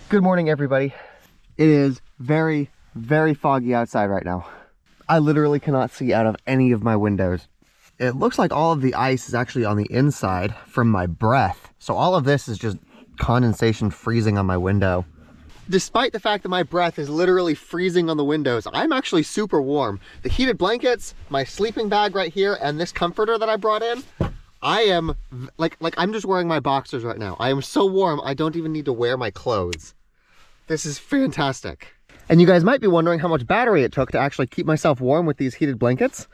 Good morning, everybody. It is very, very foggy outside right now. I literally cannot see out of any of my windows. It looks like all of the ice is actually on the inside from my breath. So all of this is just condensation freezing on my window. Despite the fact that my breath is literally freezing on the windows, I'm actually super warm. The heated blankets, my sleeping bag right here, and this comforter that I brought in, I am like I'm just wearing my boxers right now. I am so warm, I don't even need to wear my clothes. This is fantastic. And you guys might be wondering how much battery it took to actually keep myself warm with these heated blankets.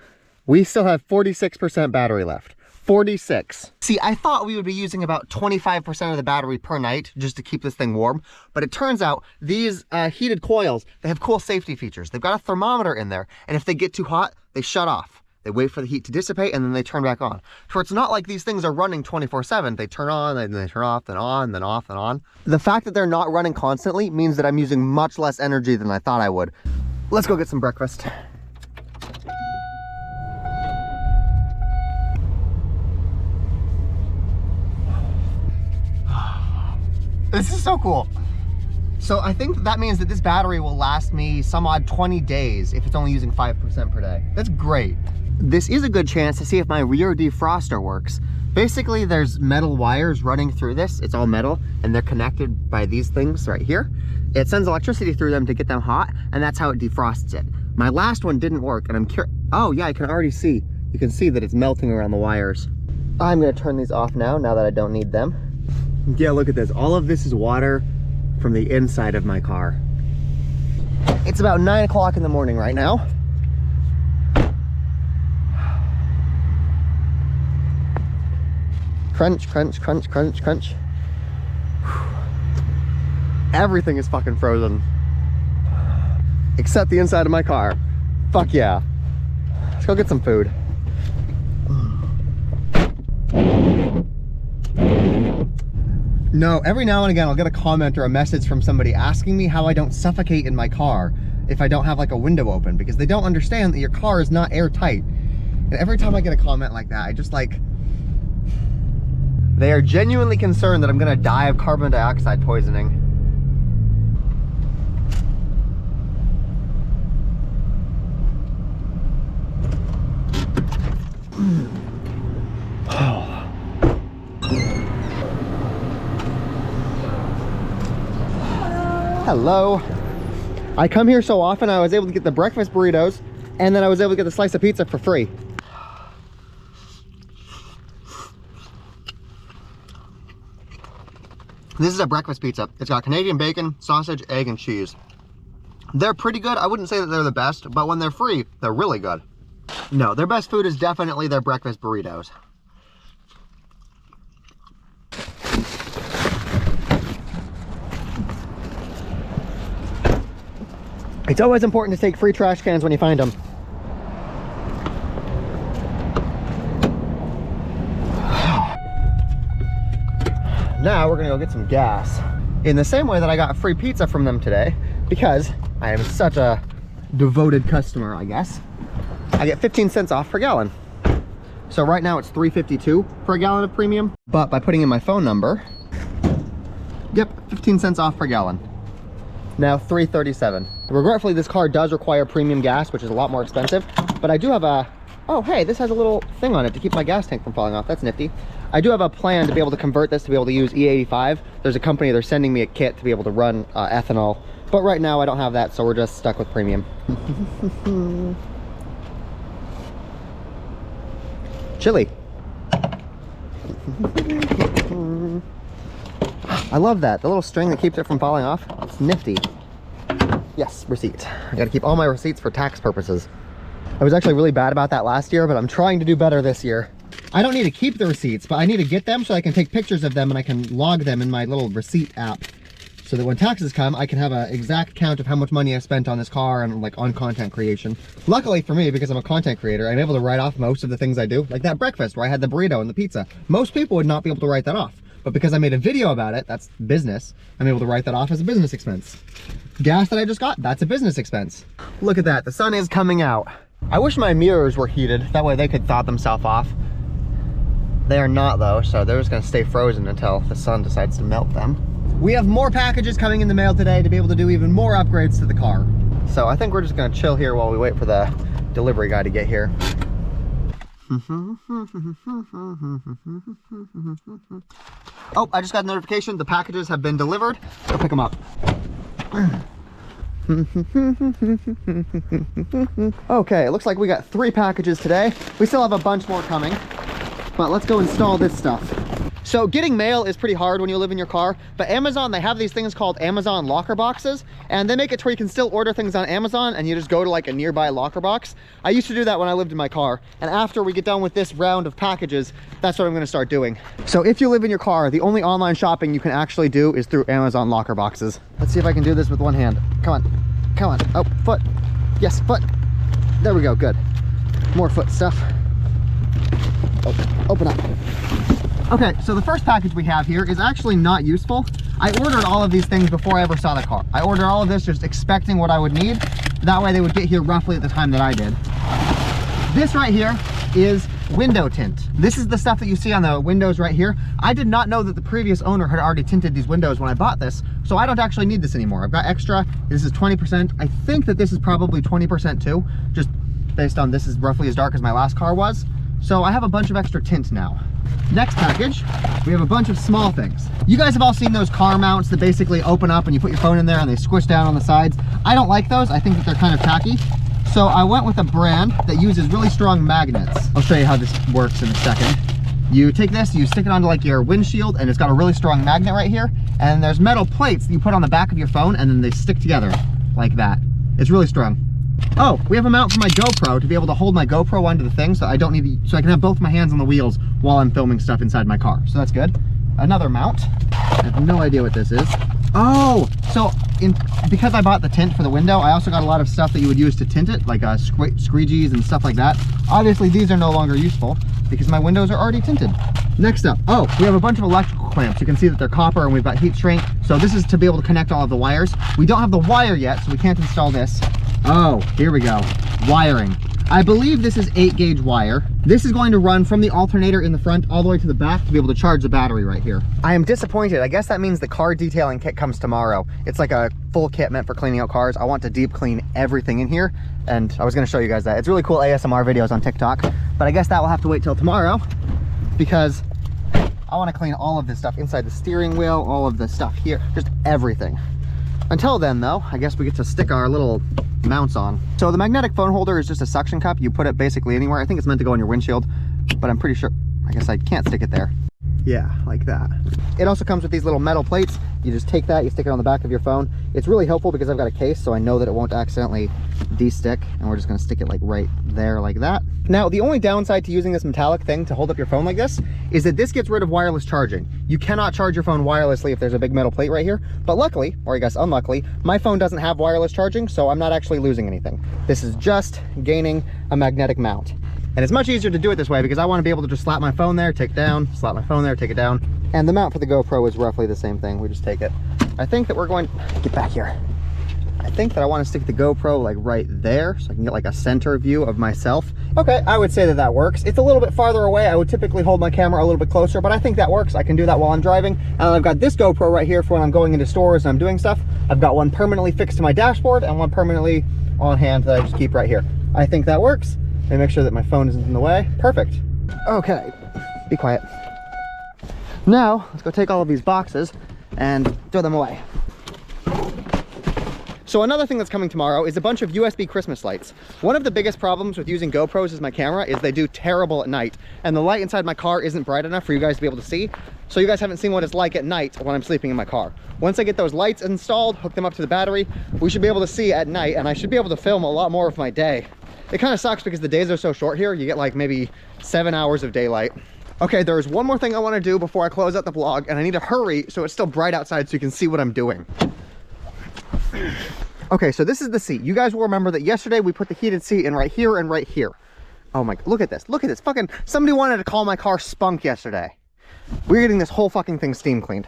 We still have 46% battery left. 46. See, I thought we would be using about 25% of the battery per night just to keep this thing warm, but it turns out these heated coils, they have cool safety features. They've got a thermometer in there, and if they get too hot, they shut off. They wait for the heat to dissipate, and then they turn back on. So it's not like these things are running 24/7. They turn on, then they turn off, then on, then off, and on. The fact that they're not running constantly means that I'm using much less energy than I thought I would. Let's go get some breakfast. This is so cool. So I think that means that this battery will last me some odd 20 days if it's only using 5% per day. That's great. This is a good chance to see if my rear defroster works. Basically, there's metal wires running through this. It's all metal, and they're connected by these things right here. It sends electricity through them to get them hot, and that's how it defrosts it. My last one didn't work, and I'm curious. Oh yeah, I can already see. You can see that it's melting around the wires. I'm gonna turn these off now that I don't need them. Yeah, look at this. All of this is water from the inside of my car. It's about 9 o'clock in the morning right now. Crunch, crunch, crunch, crunch, crunch. Everything is fucking frozen. Except the inside of my car. Fuck yeah. Let's go get some food. No, every now and again I'll get a comment or a message from somebody asking me how I don't suffocate in my car if I don't have like a window open, because they don't understand that your car is not airtight. And every time I get a comment like that, I just like, they are genuinely concerned that I'm gonna die of carbon dioxide poisoning. Hello. I come here so often, I was able to get the breakfast burritos, and then I was able to get the slice of pizza for free. This is a breakfast pizza. It's got Canadian bacon, sausage, egg, and cheese. They're pretty good. I wouldn't say that they're the best, but when they're free, they're really good. No, their best food is definitely their breakfast burritos. It's always important to take free trash cans when you find them. Now we're gonna go get some gas. In the same way that I got free pizza from them today, because I am such a devoted customer, I guess. I get 15 cents off per gallon. So right now it's $3.52 for a gallon of premium, but by putting in my phone number, yep, 15 cents off per gallon. Now $3.37. Regretfully, this car does require premium gas, which is a lot more expensive, but I do have a, oh hey, this has a little thing on it to keep my gas tank from falling off. That's nifty. I do have a plan to be able to convert this to be able to use E85. There's a company, they're sending me a kit to be able to run ethanol, but right now I don't have that, so we're just stuck with premium. Chili. I love that. The little string that keeps it from falling off. It's nifty. Yes, receipt. I gotta keep all my receipts for tax purposes. I was actually really bad about that last year, but I'm trying to do better this year. I don't need to keep the receipts, but I need to get them so I can take pictures of them and I can log them in my little receipt app, so that when taxes come, I can have an exact count of how much money I spent on this car and like on content creation. Luckily for me, because I'm a content creator, I'm able to write off most of the things I do, like that breakfast where I had the burrito and the pizza. Most people would not be able to write that off, but because I made a video about it, that's business, I'm able to write that off as a business expense. Gas that I just got, that's a business expense. Look at that, the sun is coming out. I wish my mirrors were heated, that way they could thaw themselves off. They are not though, so they're just gonna stay frozen until the sun decides to melt them. We have more packages coming in the mail today to be able to do even more upgrades to the car. So I think we're just gonna chill here while we wait for the delivery guy to get here. Oh, I just got a notification. The packages have been delivered. Go pick them up. Okay, it looks like we got 3 packages today. We still have a bunch more coming, but let's go install this stuff. So getting mail is pretty hard when you live in your car, but Amazon, they have these things called Amazon locker boxes, and they make it to where you can still order things on Amazon and you just go to like a nearby locker box. I used to do that when I lived in my car, and after we get done with this round of packages, that's what I'm gonna start doing. So if you live in your car, the only online shopping you can actually do is through Amazon locker boxes. Let's see if I can do this with one hand. Come on, come on. Oh, foot. Yes, foot. There we go, good. More foot stuff. Oh, open up. Okay, so the first package we have here is actually not useful. I ordered all of these things before I ever saw the car. I ordered all of this just expecting what I would need. That way they would get here roughly at the time that I did. This right here is window tint. This is the stuff that you see on the windows right here. I did not know that the previous owner had already tinted these windows when I bought this, so I don't actually need this anymore. I've got extra. This is 20%. I think that this is probably 20% too, just based on this is roughly as dark as my last car was. So I have a bunch of extra tint now. Next package, we have a bunch of small things. You guys have all seen those car mounts that basically open up and you put your phone in there and they squish down on the sides. I don't like those. I think that they're kind of tacky. So I went with a brand that uses really strong magnets. I'll show you how this works in a second. You take this, you stick it onto like your windshield, and it's got a really strong magnet right here. And there's metal plates that you put on the back of your phone, and then they stick together like that. It's really strong. Oh, we have a mount for my GoPro to be able to hold my GoPro onto the thing, so I don't need to, so I can have both my hands on the wheels while I'm filming stuff inside my car. So that's good. Another mount. I have no idea what this is. Oh, so because I bought the tint for the window, I also got a lot of stuff that you would use to tint it, like squeegees and stuff like that. Obviously, these are no longer useful because my windows are already tinted. Next up, oh, we have a bunch of electrical clamps. You can see that they're copper and we've got heat shrink. So this is to be able to connect all of the wires. We don't have the wire yet, so we can't install this. Oh, here we go. Wiring. I believe this is 8-gauge wire. This is going to run from the alternator in the front all the way to the back to be able to charge the battery right here. I am disappointed. I guess that means the car detailing kit comes tomorrow. It's like a full kit meant for cleaning out cars. I want to deep clean everything in here, and I was going to show you guys that. It's really cool ASMR videos on TikTok, but I guess that will have to wait till tomorrow because I want to clean all of this stuff inside the steering wheel, all of the stuff here, just everything. Until then though, I guess we get to stick our little mounts on. So the magnetic phone holder is just a suction cup. You put it basically anywhere. I think it's meant to go on your windshield, but I'm pretty sure, I guess I can't stick it there. Yeah, like that. It also comes with these little metal plates. You just take that, you stick it on the back of your phone. It's really helpful because I've got a case, so I know that it won't accidentally de-stick, and we're just gonna stick it like right there like that. Now, the only downside to using this metallic thing to hold up your phone like this is that this gets rid of wireless charging. You cannot charge your phone wirelessly if there's a big metal plate right here, but luckily, or I guess unluckily, my phone doesn't have wireless charging, so I'm not actually losing anything. This is just gaining a magnetic mount. And it's much easier to do it this way because I want to be able to just slap my phone there, take it down, slap my phone there, take it down. And the mount for the GoPro is roughly the same thing. We just take it. I think that we're going, get back here. I think that I want to stick the GoPro like right there so I can get like a center view of myself. Okay, I would say that that works. It's a little bit farther away. I would typically hold my camera a little bit closer, but I think that works. I can do that while I'm driving. And I've got this GoPro right here for when I'm going into stores and I'm doing stuff. I've got one permanently fixed to my dashboard and one permanently on hand that I just keep right here. I think that works. And make sure that my phone isn't in the way. Perfect. Okay, be quiet. Now, let's go take all of these boxes and throw them away. So another thing that's coming tomorrow is a bunch of USB Christmas lights. One of the biggest problems with using GoPros as my camera is they do terrible at night. And the light inside my car isn't bright enough for you guys to be able to see. So you guys haven't seen what it's like at night when I'm sleeping in my car. Once I get those lights installed, hook them up to the battery, we should be able to see at night, and I should be able to film a lot more of my day. It kind of sucks because the days are so short here. You get like maybe 7 hours of daylight. Okay, there's one more thing I want to do before I close out the vlog, and I need to hurry so it's still bright outside so you can see what I'm doing. Okay, so this is the seat. You guys will remember that yesterday we put the heated seat in right here and right here. Oh my, look at this. Look at this. Fucking, somebody wanted to call my car spunk yesterday. We're getting this whole fucking thing steam cleaned.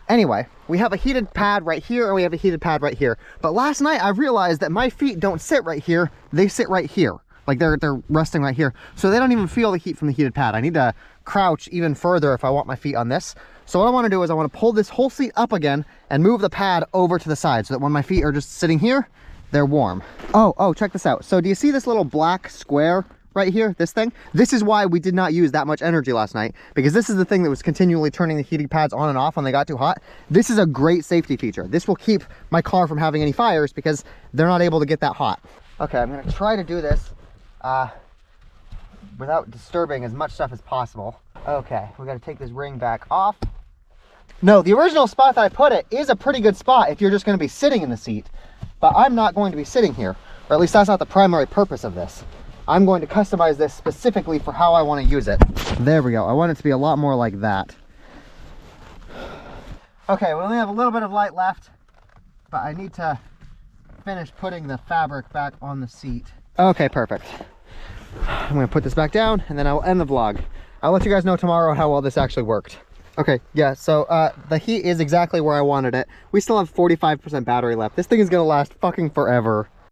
Anyway, we have a heated pad right here and we have a heated pad right here. But last night I realized that my feet don't sit right here, they sit right here. Like they're resting right here. So they don't even feel the heat from the heated pad. I need to crouch even further if I want my feet on this. So what I want to do is I want to pull this whole seat up again and move the pad over to the side so that when my feet are just sitting here, they're warm. Oh, check this out. So do you see this little black square right here, this thing? This is why we did not use that much energy last night, because this is the thing that was continually turning the heating pads on and off when they got too hot. This is a great safety feature. This will keep my car from having any fires because they're not able to get that hot. Okay, I'm gonna try to do this without disturbing as much stuff as possible. Okay, we gotta take this ring back off. No, the original spot that I put it is a pretty good spot if you're just gonna be sitting in the seat, but I'm not going to be sitting here, or at least that's not the primary purpose of this. I'm going to customize this specifically for how I want to use it. There we go. I want it to be a lot more like that. Okay, we only have a little bit of light left, but I need to finish putting the fabric back on the seat. Okay, perfect. I'm going to put this back down and then I will end the vlog. I'll let you guys know tomorrow how well this actually worked. Okay, yeah, so the heat is exactly where I wanted it. We still have 45% battery left. This thing is going to last fucking forever.